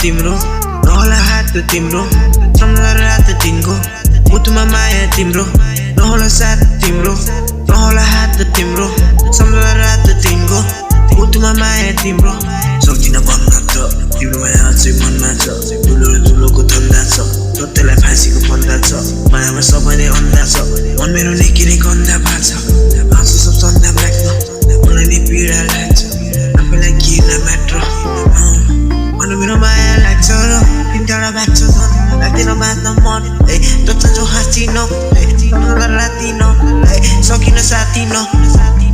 तिम्रो नहोला हात तिम्रो सम्झना रात दिनको मुटुमा माया तिम्रो नहोला साथ तिम्रो नहोला हात तिम्रो सम्झना रात दिनको मुटुमा माया तिम्रो सक्दिन भन्न त तिम्रो माया अझै मनमा छ धुलोको धन्दा छ सत्यलाई फाँसीको फन्दा छ मायामा सबैले अन्धा छ मन मेरो निकै नै गन्दा भएको छ आँसु सब चन्दा माग्न मलाई नि पीडा लाग्छ आफैलाई किन मात्र मेरो माया लाग्छ र तिनवटा भएको छ लाग्दैन बाँच्न मन जो हाँसिन रातिन सकिन साथी न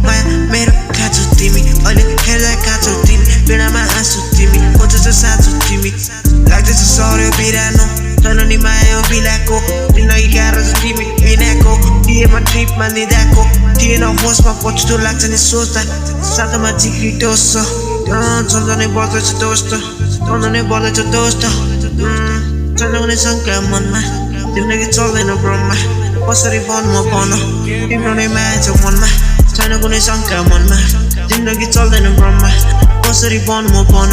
माया मेरो खाँचो तिमी अहिले हेर्दा काँचो तिमी बेलामा आँसु तिमी खोज्छ साँचो तिमी लाग्दैछ सर्यो बिरानो छैन नि माया बिलाको जिन्दगी गाह्रो छ तिमी बिनाको दिएमा ट्रिपमा लिँदाको थिएन होसमा पछुतो लाग्छ नि सोच्दा साथमा जिग्री दोष सम्झनै बढ्दैछ दोस्त सम्झनै बढ्दैछ दोस्त छैन कुनै शङ्का मनमा जिन्दगी चल्दैन ब्रह्मा कसरी बन्म भन तिम्रो नै माया छ मनमा छैन कुनै शङ्का मनमा जिन्दगी चल्दैन ब्रह्मा कसरी बन्म भन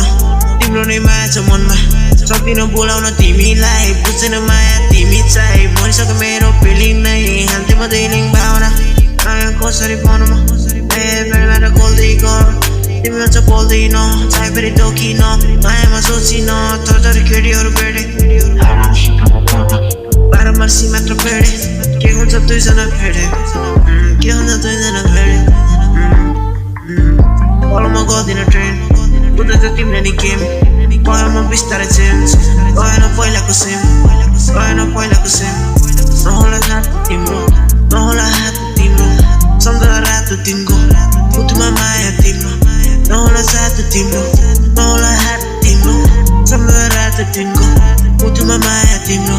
तिम्रो नै माया छ मनमा सक्दिन बोलाउन तिमीलाई बुझ्दैन माया तिमी चाहिँ मरिसक्यो मेरो फिलिङ नै हाल्थ्यो म दिलिङ भावना माया कसरी भनौँ बेलाबाट खोल्दै गर तिमी अझ बोल्दैन चाहे फेरि दोकिन मायामा सोचिन थरथरी केटीहरू भेटे बाह्रमासी मात्र भेटे के हुन्छ दुईजना भेटे के हुन्छ दुईजना भेटे पलमा गर्दिन ट्रेन बुझ्दैछ तिमीले नि गेम भयो म बिस्तारै चेन्ज गएन पहिलाको सेम नहोला हात तिम्रो नहोला हात तिम्रो सम्झना रात दिनको मुटुमा माया तिम्रो नहोला साथ तिम्रो नहोला हात तिम्रो सम्झना रात दिनको मुटुमा माया तिम्रो